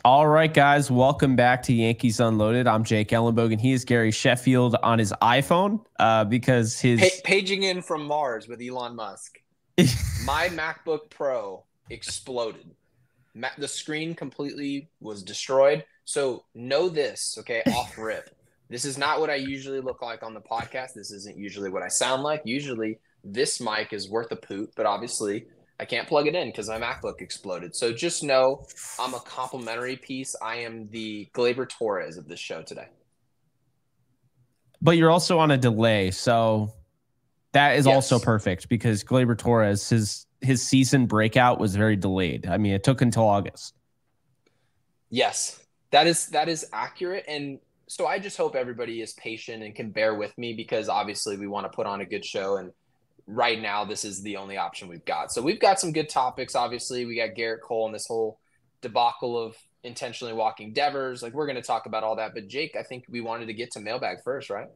All right, guys, welcome back to Yankees Unloaded. I'm Jake Ellenbogen. He is Gary Sheffield on his iPhone because his Paging in from Mars with Elon Musk. My MacBook Pro exploded. The screen completely was destroyed. So know this, okay, off rip. This is not what I usually look like on the podcast. This isn't usually what I sound like. Usually this mic is worth a poop, but obviously I can't plug it in because my MacBook exploded. So just know I'm a complimentary piece. I am the Glaber Torres of this show today. but you're also on a delay, so that is also Yes. perfect because Glaber Torres, his season breakout was very delayed. I mean, it took until August. Yes, that is accurate. And so I just hope everybody is patient and can bear with me because obviously we want to put on a good show. And right now, this is the only option we've got. So we've got some good topics. Obviously, we got Gerrit Cole and this whole debacle of intentionally walking Devers. Like, we're going to talk about all that. But Jake, I think we wanted to get to mailbag first, right?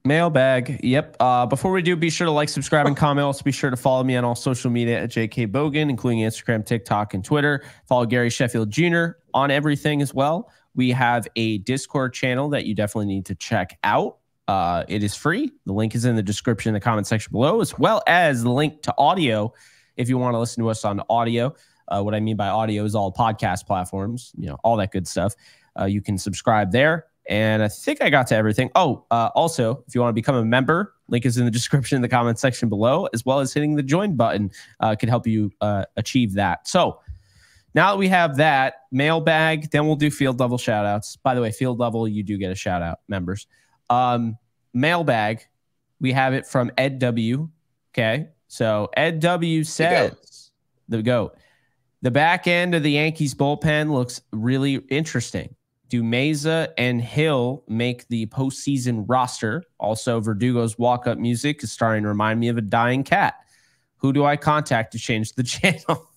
Mailbag. Yep. Before we do, be sure to like, subscribe, and comment. Also, be sure to follow me on all social media at JK Bogan, including Instagram, TikTok, and Twitter. Follow Gary Sheffield Jr. on everything as well. We have a Discord channel that you definitely need to check out. It is free. The link is in the description in the comment section below, as well as the link to audio if you want to listen to us on audio. What I mean by audio is all podcast platforms, all that good stuff. You can subscribe there. And I think I got to everything. Also, if you want to become a member, link is in the description in the comment section below, as well as hitting the join button can help you achieve that. So now that we have that mailbag, then we'll do field level shout outs. By the way, field level, you do get a shout out, members. Mailbag, we have it from Ed W. Okay. So Ed W says, the GOAT, the back end of the Yankees bullpen looks really interesting. Do Meza and Hill make the postseason roster? Also, Verdugo's walk-up music is starting to remind me of a dying cat. Who do I contact to change the channel?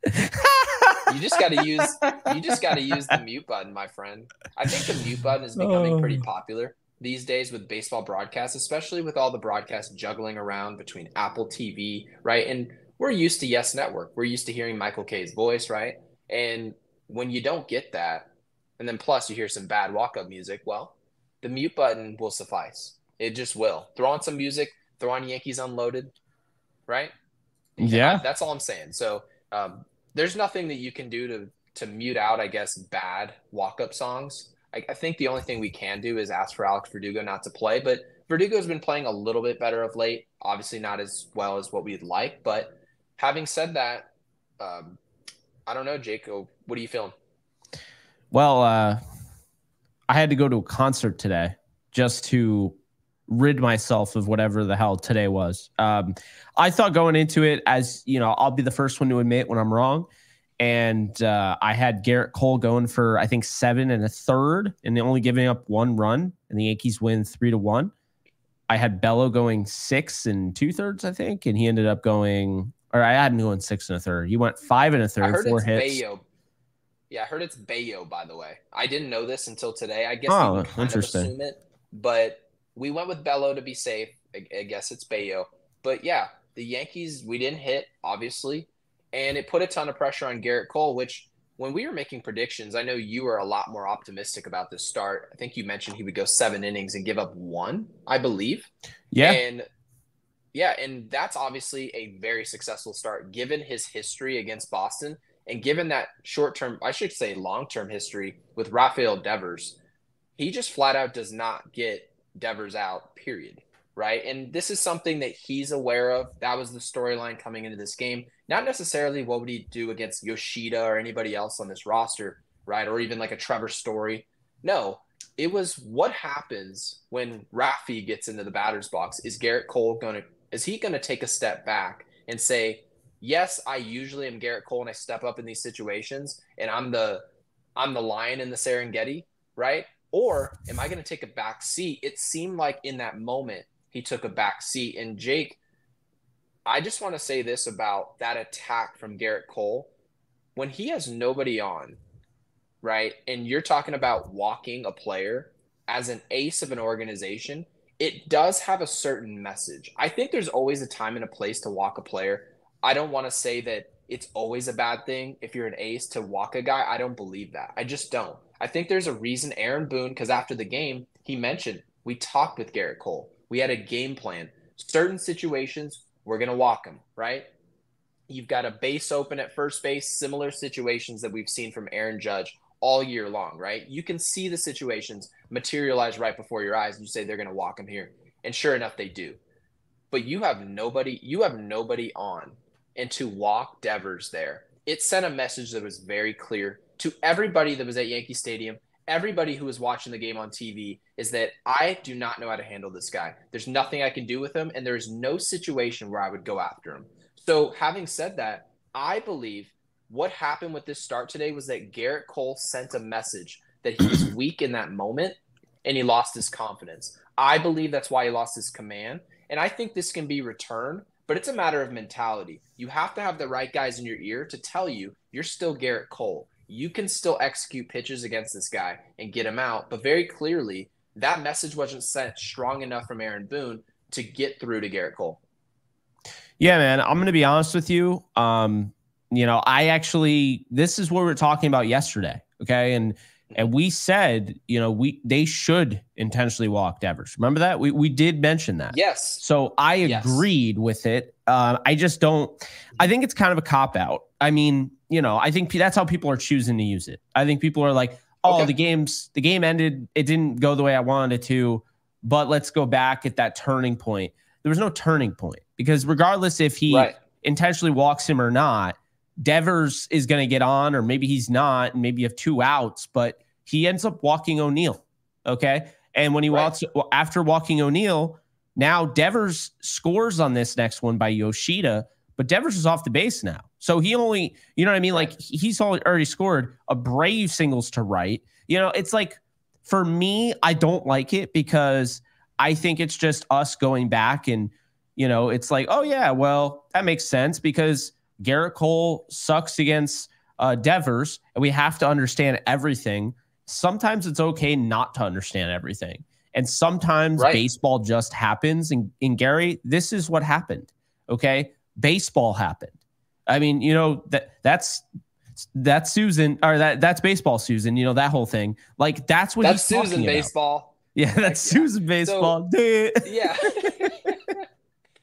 You just got to use the mute button, my friend. I think the mute button is becoming pretty popular these days with baseball broadcasts, especially with all the broadcasts juggling around between Apple TV, right? And we're used to Yes Network. We're used to hearing Michael K's voice, right? And when you don't get that, and then plus you hear some bad walk-up music, well, the mute button will suffice. It just will. Throw on some music, throw on Yankees Unloaded, right? Yeah. That's all I'm saying. So there's nothing that you can do to mute out, I guess, bad walk-up songs. I think the only thing we can do is ask for Alex Verdugo not to play, but Verdugo's been playing a little bit better of late. Obviously not as well as what we'd like, but having said that, I don't know, Jake. What are you feeling? Well, I had to go to a concert today just to rid myself of whatever the hell today was. I thought going into it, as I'll be the first one to admit when I'm wrong. And I had Gerrit Cole going for, I think, 7 1/3, and only giving up 1 run, and the Yankees win 3-1. I had Bello going 6 2/3, I think, and he ended up going, or I had him going 6 1/3. He went 5 1/3, I heard 4 it's hits. Bayo. Yeah, I heard it's Bayo, by the way. I didn't know this until today. I guess Oh, you can kind of interesting. assume it, but we went with Bello to be safe. I guess it's Bayo. But yeah, the Yankees, we didn't hit, obviously, and it put a ton of pressure on Gerrit Cole, which when we were making predictions, I know you were a lot more optimistic about this start. I think you mentioned he would go 7 innings and give up 1, I believe. Yeah. And yeah, and that's obviously a very successful start given his history against Boston and given that short-term, I should say long-term history with Rafael Devers. He just flat out does not get Devers out, period. Right. And this is something that he's aware of. That was the storyline coming into this game. Not necessarily what would he do against Yoshida or anybody else on this roster, right? Or even like a Trevor Story. No, it was what happens when Rafi gets into the batter's box. Is he going to take a step back and say, yes, I usually am Gerrit Cole and I step up in these situations and I'm the lion in the Serengeti, right? Or am I going to take a back seat? It seemed like in that moment he took a back seat. And Jake, I just want to say this about that attack from Gerrit Cole. When he has nobody on, right, and you're talking about walking a player as an ace of an organization, it does have a certain message. I think there's always a time and a place to walk a player. I don't want to say that it's always a bad thing if you're an ace to walk a guy. I don't believe that. I just don't. I think there's a reason Aaron Boone, because after the game, he mentioned we talked with Gerrit Cole. We had a game plan. Certain situations, we're going to walk him, right? You've got a base open at first base, similar situations that we've seen from Aaron Judge all year long, right? You can see the situations materialize right before your eyes, and you say they're going to walk him here. And sure enough, they do. But you have nobody on. And to walk Devers there, it sent a message that was very clear to everybody that was at Yankee Stadium, everybody who was watching the game on TV, is that I do not know how to handle this guy. There's nothing I can do with him, and there's no situation where I would go after him. So having said that, I believe what happened with this start today was that Gerrit Cole sent a message that he was weak in that moment, and he lost his confidence. I believe that's why he lost his command, and I think this can be returned, but it's a matter of mentality. You have to have the right guys in your ear to tell you you're still Gerrit Cole. You can still execute pitches against this guy and get him out. But very clearly, that message wasn't sent strong enough from Aaron Boone to get through to Gerrit Cole. Yeah, man, I'm going to be honest with you. This is what we were talking about yesterday. Okay. And we said, they should intentionally walk Devers. Remember that? We did mention that. Yes. So I agreed with it. I think it's kind of a cop-out. I mean, I think that's how people are choosing to use it. I think people are like, oh, okay, the game ended. It didn't go the way I wanted it to, but let's go back at that turning point. There was no turning point because regardless if he intentionally walks him or not, Devers is going to get on, or maybe he's not, and maybe you have 2 outs, but he ends up walking O'Neill. Okay. And when he walks after walking O'Neill, now Devers scores on this next one by Yoshida, but Devers is off the base now. So he only, you know what I mean? Like he's already scored. Abreu singles to right. It's like, for me, I don't like it because I think it's just us going back and, it's like, oh yeah, well, that makes sense because Gerrit Cole sucks against Devers, and we have to understand everything. Sometimes it's okay not to understand everything. And sometimes baseball just happens. And Gary, this is what happened. Okay. Baseball happened. I mean, that's Susan, or that's baseball, Susan, that whole thing. Like that's what that's he's Susan talking baseball. About. Yeah. That's Susan baseball. So, yeah.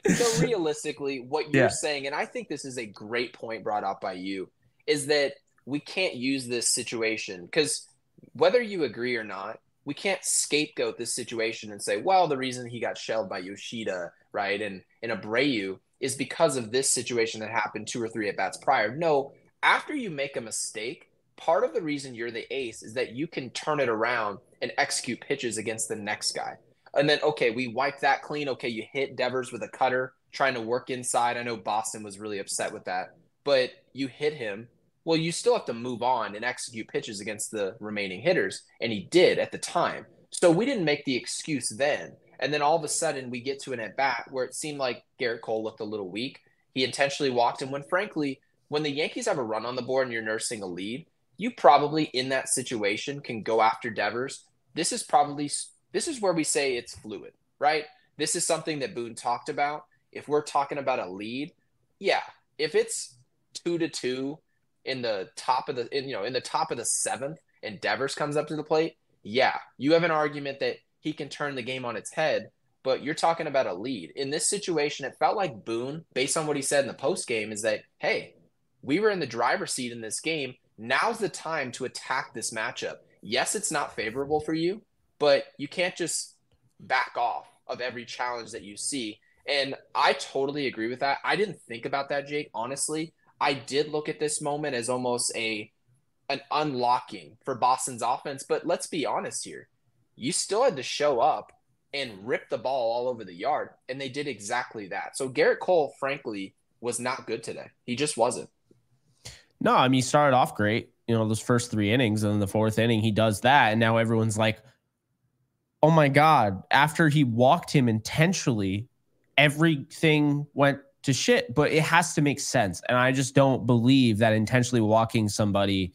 So realistically, what you're saying, and I think this is a great point brought up by you, is that we can't use this situation because whether you agree or not, we can't scapegoat this situation and say, well, the reason he got shelled by Yoshida, right, and Abreu is because of this situation that happened 2 or 3 at-bats prior. No, after you make a mistake, part of the reason you're the ace is that you can turn it around and execute pitches against the next guy. And then, okay, we wiped that clean. Okay, you hit Devers with a cutter, trying to work inside. I know Boston was really upset with that. But you hit him. Well, you still have to move on and execute pitches against the remaining hitters. And he did at the time. So we didn't make the excuse then. And then all of a sudden, we get to an at-bat where it seemed like Gerrit Cole looked a little weak. He intentionally walked him when, frankly, when the Yankees have a run on the board and you're nursing a lead, you probably, in that situation, can go after Devers. This is where we say it's fluid, right? This is something that Boone talked about. If we're talking about a lead, if it's 2-2 in the top of the 7th and Devers comes up to the plate, you have an argument that he can turn the game on its head, but you're talking about a lead. In this situation, it felt like Boone, based on what he said in the post game, is that, hey, we were in the driver's seat in this game. Now's the time to attack this matchup. Yes, it's not favorable for you, but you can't just back off of every challenge that you see. And I totally agree with that. I didn't think about that, Jake. Honestly, I did look at this moment as almost an unlocking for Boston's offense. But let's be honest here. You still had to show up and rip the ball all over the yard, and they did exactly that. So Gerrit Cole, frankly, was not good today. He just wasn't. No, I mean, he started off great, those first 3 innings, and in the 4th inning, he does that. And now everyone's like, oh my God, after he walked him intentionally, everything went to shit. But it has to make sense. And I just don't believe that intentionally walking somebody,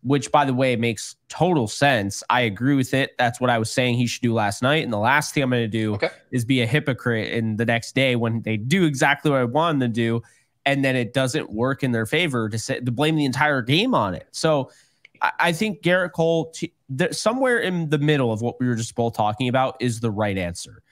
which, by the way, makes total sense. I agree with it. That's what I was saying he should do last night. And the last thing I'm going to do is be a hypocrite in the next day when they do exactly what I wanted them to do. and then it doesn't work in their favor to blame the entire game on it. So I think Gerrit Cole, somewhere in the middle of what we were just both talking about, is the right answer.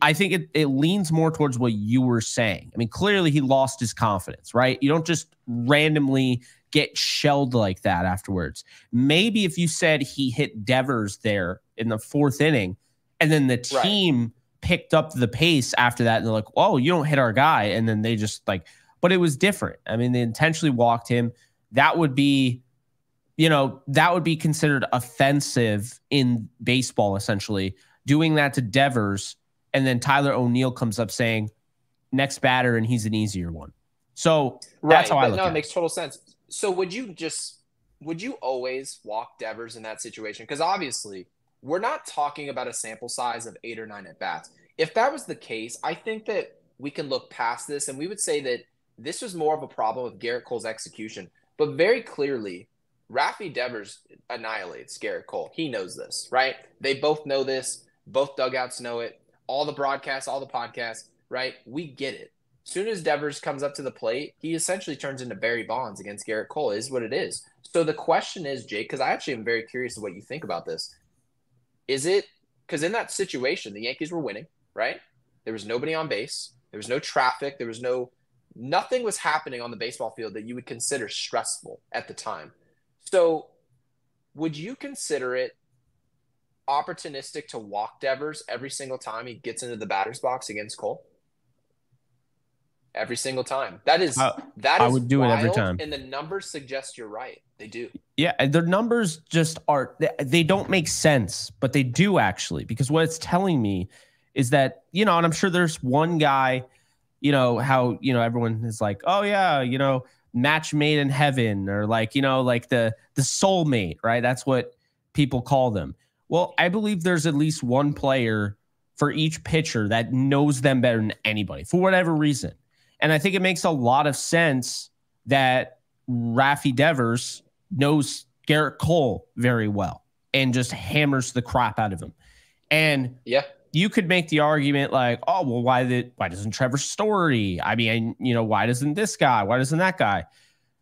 I think it leans more towards what you were saying. I mean, clearly he lost his confidence, right? You don't just randomly get shelled like that afterwards. Maybe if you said he hit Devers there in the 4th inning, and then the team picked up the pace after that, and they're like, "Oh, you don't hit our guy," and then they just like, but it was different. I mean, they intentionally walked him. That would be, that would be considered offensive in baseball, essentially. Doing that to Devers, and then Tyler O'Neill comes up saying, "Next batter," and he's an easier one. So that's how I look at it. No, it makes total sense. So would you always walk Devers in that situation? Because obviously, we're not talking about a sample size of 8 or 9 at bats. If that was the case, I think that we can look past this and we would say that this was more of a problem with Gerrit Cole's execution. But very clearly, Rafael Devers annihilates Gerrit Cole. He knows this, right? They both know this. Both dugouts know it. All the broadcasts, all the podcasts, right? We get it. As soon as Devers comes up to the plate, he essentially turns into Barry Bonds against Gerrit Cole. It is what it is. So the question is, Jake, because I actually am very curious of what you think about this. Is it because in that situation, the Yankees were winning, right? There was nobody on base. There was no traffic. There was nothing was happening on the baseball field that you would consider stressful at the time. So would you consider it opportunistic to walk Devers every single time he gets into the batter's box against Cole? Every single time. That is I would do wild, it every time. And the numbers suggest you're right. They do. Yeah, their numbers just they don't make sense, but they do actually, because what it's telling me is that, and I'm sure there's one guy, how, everyone is like, oh yeah, match made in heaven, or like, like the soulmate, right? That's what people call them. Well, I believe there's at least one player for each pitcher that knows them better than anybody for whatever reason. And I think it makes a lot of sense that Rafael Devers knows Gerrit Cole very well and just hammers the crap out of him. And you could make the argument like, oh, well, why doesn't Trevor Story? I mean, why doesn't this guy? Why doesn't that guy?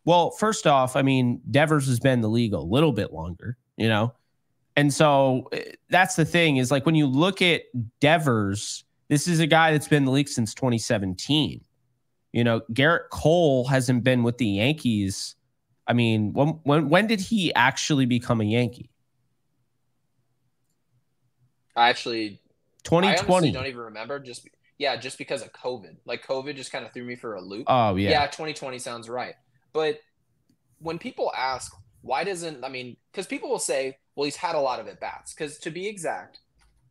Well, first off, I mean, Devers has been in the league a little bit longer, And so that's the thing is, like, when you look at Devers, this is a guy that's been in the league since 2017. Gerrit Cole hasn't been with the Yankees. I mean, when did he actually become a Yankee? I 2020. I honestly don't even remember. Just because of COVID. Like, COVID just kind of threw me for a loop. Oh, yeah. Yeah, 2020 sounds right. But when people ask, because people will say, well, he's had a lot of at-bats. Because to be exact,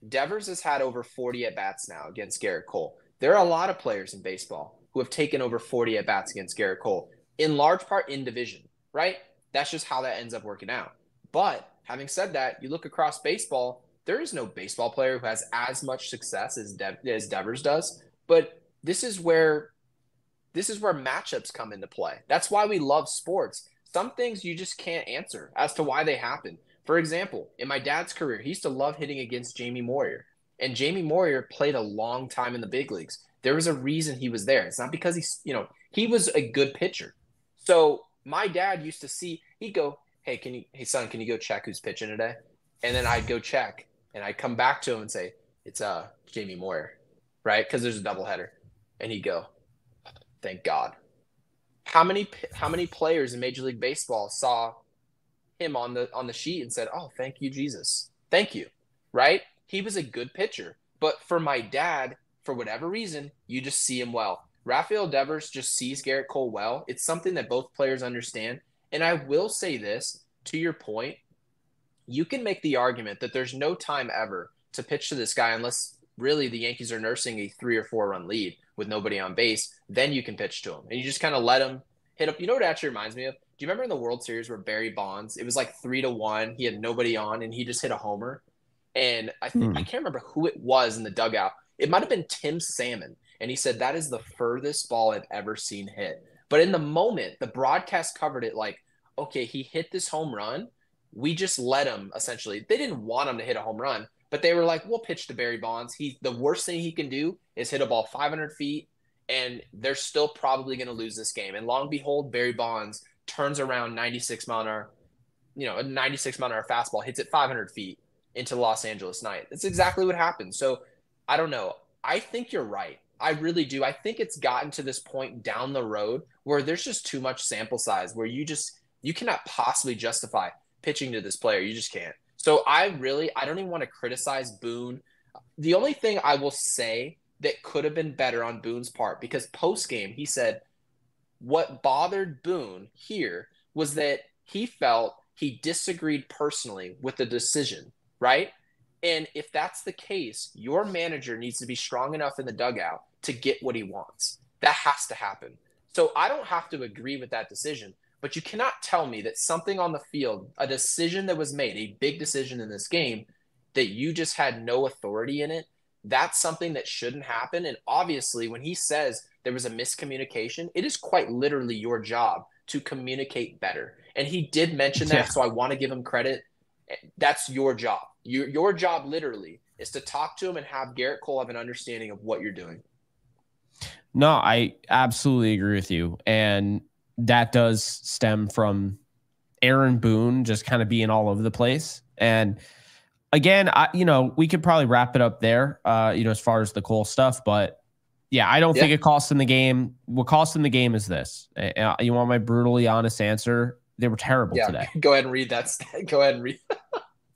Devers has had over 40 at-bats now against Gerrit Cole. There are a lot of players in baseball who have taken over 40 at-bats against Gerrit Cole, in large part in division, right? That's just how that ends up working out. But having said that, you look across baseball, there is no baseball player who has as much success as Devers does. But this is where matchups come into play. That's why we love sports. Some things you just can't answer as to why they happen. For example, in my dad's career, he used to love hitting against Jamie Moyer. And Jamie Moyer played a long time in the big leagues. There was a reason he was there. It's not because he was a good pitcher. So my dad used to he'd go, hey son, can you go check who's pitching today? And then I'd go check, and I'd come back to him and say, it's Jamie Moyer, right? Because there's a doubleheader. And he'd go, thank God. How many players in Major League Baseball saw him on the sheet and said, oh, thank you, Jesus. Thank you, right? He was a good pitcher. But for my dad, for whatever reason, you just see him well. Rafael Devers just sees Gerrit Cole well. It's something that both players understand. And I will say this, to your point, you can make the argument that there's no time ever to pitch to this guy unless really the Yankees are nursing a 3 or 4 run lead with nobody on base. Then you can pitch to him. And you just kind of let him hit up. You know what it actually reminds me of? Do you remember in the World Series where Barry Bonds, it was like 3-1, he had nobody on, and he just hit a homer? And I can't remember who it was in the dugout. It might have been Tim Salmon. And he said, that is the furthest ball I've ever seen hit. But in the moment, the broadcast covered it like, okay, he hit this home run. We just let him, essentially. They didn't want him to hit a home run, but they were like, we'll pitch to Barry Bonds. The worst thing he can do is hit a ball 500 feet and they're still probably going to lose this game. And long and behold, Barry Bonds turns around 96 mile an hour, a 96 mile an hour fastball, hits it 500 feet into the Los Angeles night. That's exactly what happened. So I don't know. I think you're right. I really do. I think it's gotten to this point down the road where there's just too much sample size where you cannot possibly justify pitching to this player. You just can't. So I don't even want to criticize Boone. The only thing I will say that could have been better on Boone's part, because post game he said what bothered Boone here was that he felt he disagreed personally with the decision, right? And if that's the case, your manager needs to be strong enough in the dugout to get what he wants. That has to happen. So I don't have to agree with that decision, but you cannot tell me that something on the field, a decision that was made, a big decision in this game, that you just had no authority in it. That's something that shouldn't happen. And obviously, when he says there was a miscommunication, it is quite literally your job to communicate better. And he did mention that, so I want to give him credit. That's your job. Your job literally is to talk to him and have Gerrit Cole have an understanding of what you're doing. No, I absolutely agree with you. And that does stem from Aaron Boone just kind of being all over the place. And again, we could probably wrap it up there, as far as the Cole stuff. But yeah, I don't think it cost him the game. What cost him the game is this. You want my brutally honest answer? They were terrible today. Go ahead and read that. Go ahead and read.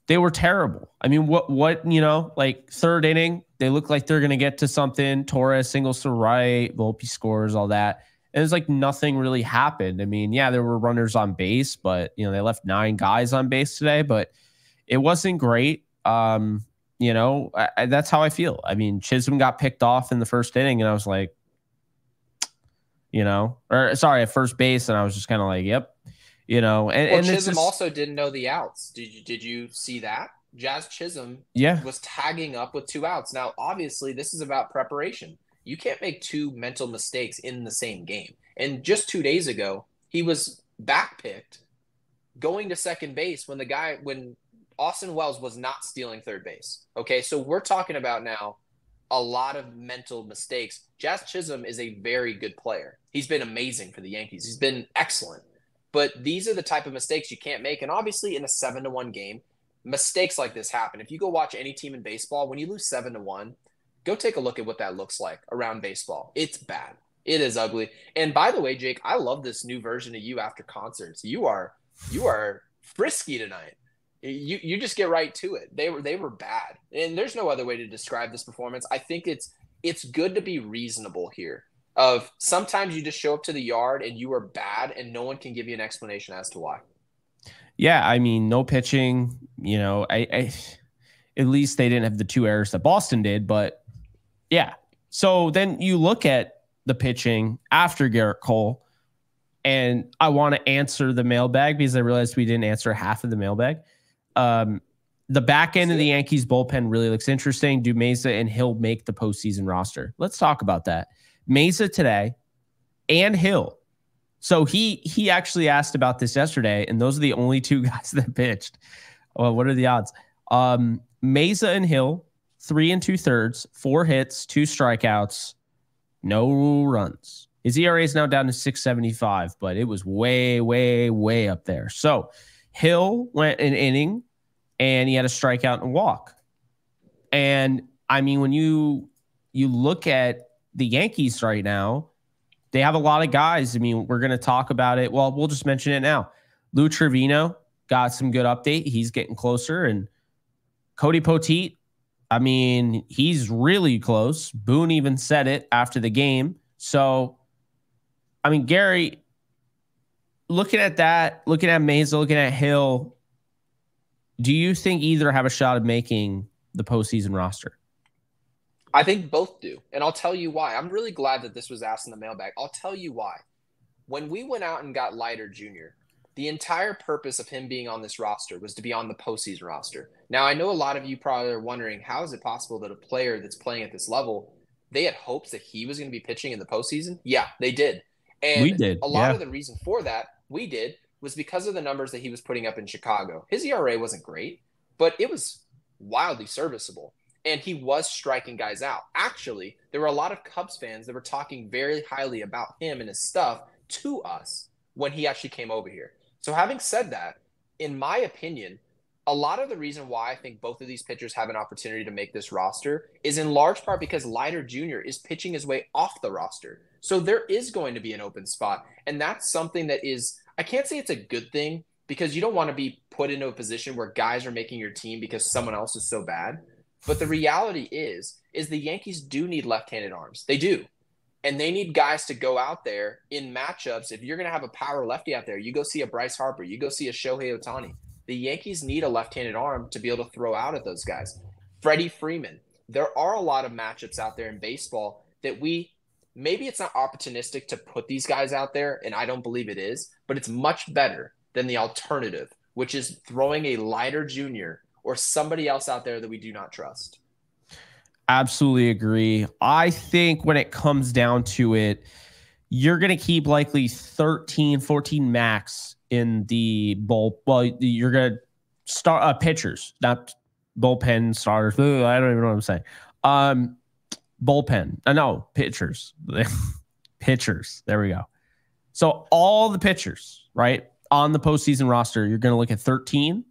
They were terrible. I mean, like third inning, they look like they're going to get to something. Torres singles to right, Volpe scores, all that. And it's like nothing really happened. I mean, yeah, there were runners on base, but, they left 9 guys on base today, but it wasn't great. That's how I feel. I mean, Chisholm got picked off in the first inning, and I was like, at first base, and I was just kind of like, yep. And Chisholm also didn't know the outs. Did you see that? Jazz Chisholm was tagging up with 2 outs. Now, obviously, this is about preparation. You can't make 2 mental mistakes in the same game. And just 2 days ago, he was backpicked going to second base when Austin Wells was not stealing third base. Okay, so we're talking about now a lot of mental mistakes. Jazz Chisholm is a very good player. He's been amazing for the Yankees. He's been excellent. But these are the type of mistakes you can't make. And obviously in a 7-1 game, mistakes like this happen. If you go watch any team in baseball, when you lose 7-1, go take a look at what that looks like around baseball. It's bad. It is ugly. And by the way, Jake, I love this new version of you after concerts. You are frisky tonight. You just get right to it. They were bad. And there's no other way to describe this performance. I think it's good to be reasonable here. Of sometimes you just show up to the yard and you are bad and no one can give you an explanation as to why. Yeah, I mean, no pitching, I at least they didn't have the 2 errors that Boston did, but yeah. So then you look at the pitching after Gerrit Cole, and I want to answer the mailbag because I realized we didn't answer half of the mailbag. The back end of the Yankees bullpen really looks interesting. Do Mesa and Hill make the postseason roster? Let's talk about that. Mesa today and Hill. So he actually asked about this yesterday, and those are the only 2 guys that pitched. Well, what are the odds? Mesa and Hill, 3 2/3, 4 hits, 2 strikeouts, no runs. His ERA is now down to 6.75, but it was way, way, way up there. So Hill went an inning, and he had a strikeout and a walk. And I mean, when you look at the Yankees right now, they have a lot of guys. I mean, we're going to talk about it. Well, we'll just mention it now. Lou Trevino got some good update. He's getting closer. And Cody Poteet, I mean, he's really close. Boone even said it after the game. So, I mean, Gary, looking at that, looking at Mesa, looking at Hill, do you think either have a shot of making the postseason roster? I think both do. And I'll tell you why. I'm really glad that this was asked in the mailbag. I'll tell you why. When we went out and got Leiter Jr., the entire purpose of him being on this roster was to be on the postseason roster. Now, I know a lot of you probably are wondering, how is it possible that a player that's playing at this level, they had hopes that he was going to be pitching in the postseason? Yeah, they did. And we did. A lot of the reason for that, was because of the numbers that he was putting up in Chicago. His ERA wasn't great, but it was wildly serviceable. and he was striking guys out. Actually, there were a lot of Cubs fans that were talking very highly about him and his stuff to us when he actually came over here. So having said that, in my opinion, a lot of the reason why I think both of these pitchers have an opportunity to make this roster is in large part because Leiter Jr. is pitching his way off the roster. So there is going to be an open spot. And that's something that is, I can't say it's a good thing because you don't want to be put into a position where guys are making your team because someone else is so bad. But the reality is the Yankees do need left-handed arms. They do. And they need guys to go out there in matchups. If you're going to have a power lefty out there, you go see a Bryce Harper, you go see a Shohei Ohtani. The Yankees need a left-handed arm to be able to throw out at those guys. Freddie Freeman. There are a lot of matchups out there in baseball that maybe it's not opportunistic to put these guys out there, and I don't believe it is, but it's much better than the alternative, which is throwing a Leiter Jr. or somebody else out there that we do not trust. Absolutely agree. I think when it comes down to it, you're going to keep likely 13, 14 max in the bull. Well, you're going to start pitchers, not bullpen starters. I don't even know what I'm saying. Bullpen. No, pitchers. Pitchers. There we go. So all the pitchers, right, on the postseason roster, you're going to look at 13.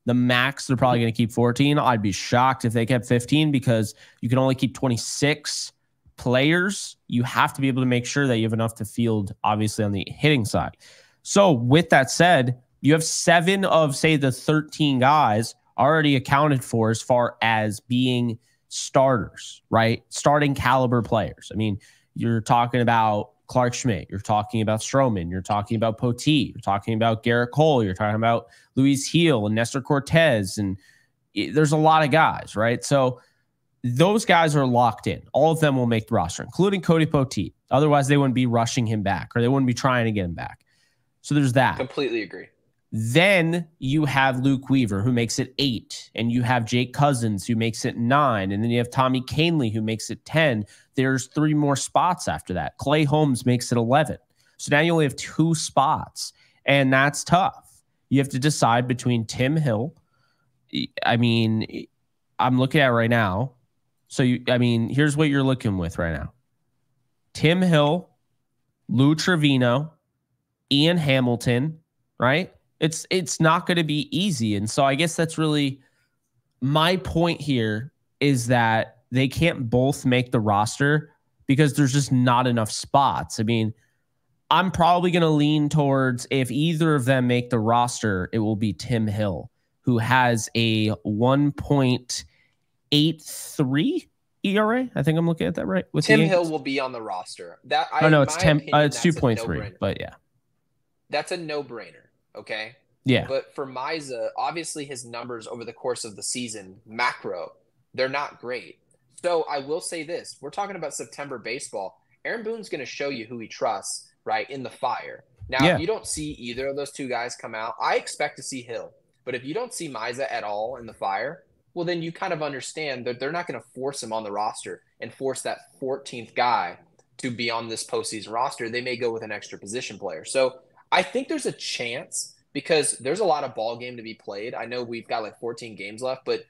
The max, they're probably going to keep 14. I'd be shocked if they kept 15 because you can only keep 26 players. You have to be able to make sure that you have enough to field, obviously, on the hitting side. So with that said, you have 7 of, say, the 13 guys already accounted for as far as being starters, right? Starting caliber players. I mean, you're talking about Clark Schmidt, you're talking about Stroman, you're talking about Poteet, you're talking about Gerrit Cole, you're talking about Luis Heel and Nestor Cortez, and there's a lot of guys, right? So those guys are locked in. All of them will make the roster, including Cody Poteet. Otherwise, they wouldn't be rushing him back, or they wouldn't be trying to get him back. So there's that. Completely agree. Then you have Luke Weaver, who makes it 8, and you have Jake Cousins, who makes it 9, and then you have Tommy Kahnle, who makes it 10. There's 3 more spots after that. Clay Holmes makes it 11. So now you only have 2 spots, and that's tough. You have to decide between Tim Hill. I mean, I'm looking at it right now. So, here's what you're looking with right now. Tim Hill, Lou Trevino, Ian Hamilton, right? It's not going to be easy. And so I guess that's really my point here, is that they can't both make the roster because there's just not enough spots. I mean, I'm probably going to lean towards, if either of them make the roster, it will be Tim Hill, who has a 1.83 ERA. I think I'm looking at that right. With Tim Hill will be on the roster. It's 10. It's 2.3, but yeah. That's a no-brainer. Okay. Yeah. But for Miza, obviously his numbers over the course of the season, macro, they're not great. So I will say this. We're talking about September baseball. Aaron Boone's going to show you who he trusts, right, in the fire. Now, If you don't see either of those 2 guys come out, I expect to see Hill. But if you don't see Miza at all in the fire, well, then you kind of understand that they're not going to force him on the roster and force that 14th guy to be on this postseason roster. They may go with an extra position player. So I think there's a chance, because there's a lot of ball game to be played. I know we've got like 14 games left, but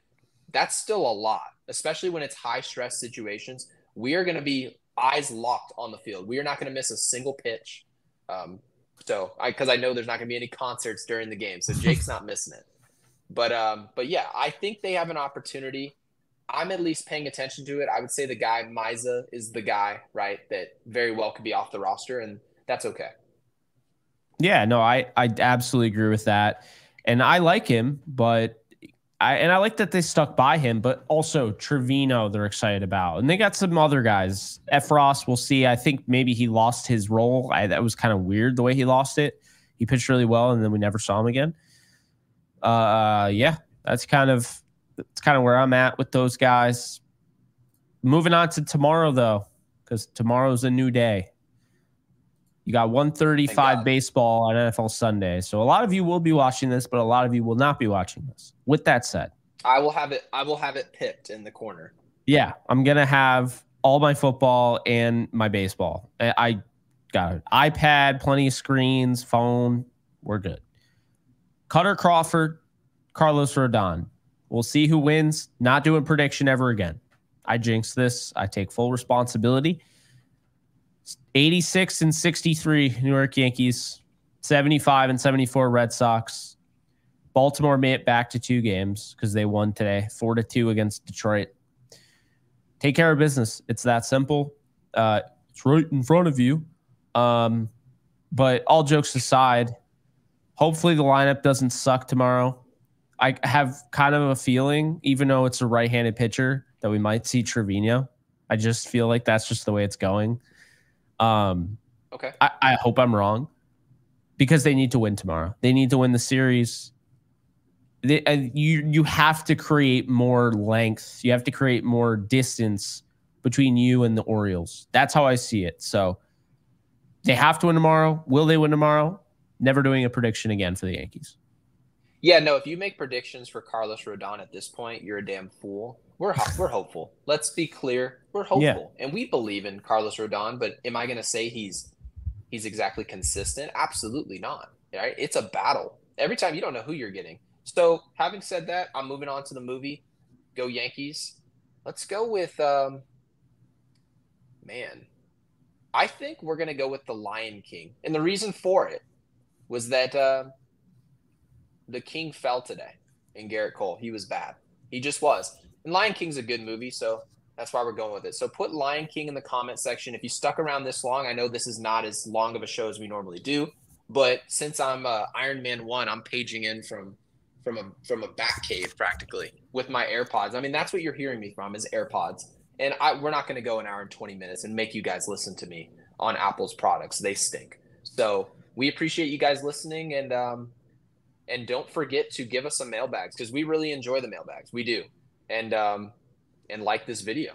that's still a lot, especially when it's high stress situations. We are going to be eyes locked on the field. We are not going to miss a single pitch. Because I know there's not going to be any concerts during the game, so Jake's not missing it. But yeah, I think they have an opportunity. I'm at least paying attention to it. I would say the guy Miza is the guy, right, that very well could be off the roster, and that's okay. Yeah, no, I absolutely agree with that. And I like him, but I like that they stuck by him, but also Trevino they're excited about. And they got some other guys. Efros, we'll see. I think maybe he lost his role. That was kind of weird the way he lost it. He pitched really well, and then we never saw him again. Yeah, that's kind of where I'm at with those guys. Moving on to tomorrow, though, because tomorrow's a new day. You got 1:35 baseball on NFL Sunday. So a lot of you will be watching this, but a lot of you will not be watching this. With that said, I will have it pipped in the corner. Yeah, I'm going to have all my football and my baseball. I got an iPad, plenty of screens, phone. We're good. Cutter Crawford, Carlos Rodon. We'll see who wins. Not doing prediction ever again. I jinxed this. I take full responsibility. 86-63 New York Yankees, 75-74 Red Sox. Baltimore made it back to 2 games because they won today, 4-2 against Detroit. Take care of business. It's that simple. It's right in front of you. But all jokes aside, hopefully the lineup doesn't suck tomorrow. I have kind of a feeling, even though it's a right-handed pitcher, that we might see Trevino. I just feel like that's just the way it's going. Okay. I hope I'm wrong because they need to win tomorrow. They need to win the series. You have to create more length. You have to create more distance between you and the Orioles. That's how I see it. So they have to win tomorrow. Will they win tomorrow? Never doing a prediction again for the Yankees. Yeah, no, if you make predictions for Carlos Rodon at this point, you're a damn fool. We're hopeful. Let's be clear. We're hopeful. Yeah. And we believe in Carlos Rodon, but am I going to say he's exactly consistent? Absolutely not. Right? It's a battle. Every time you don't know who you're getting. So, having said that, I'm moving on to the movie. Go Yankees. Let's go with I think we're going to go with The Lion King. And the reason for it was that the King fell today in Gerrit Cole. He was bad. He just was. And Lion King's a good movie, so that's why we're going with it. So put Lion King in the comment section. If you stuck around this long, I know this is not as long of a show as we normally do, but since I'm Iron Man 1, I'm paging in from a back cave practically with my AirPods. I mean, that's what you're hearing me from is AirPods. And we're not going to go an hour and 20 minutes and make you guys listen to me on Apple's products. They stink. So we appreciate you guys listening, and don't forget to give us some mailbags because we really enjoy the mailbags. We do. And like this video.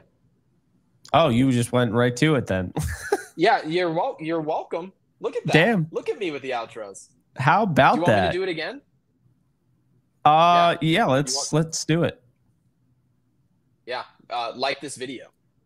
Oh, you just went right to it then. Yeah, you're welcome. Look at that. Damn. Look at me with the outros. How about that? Do you want me to do it again? Yeah, let's do it. Yeah. Like this video.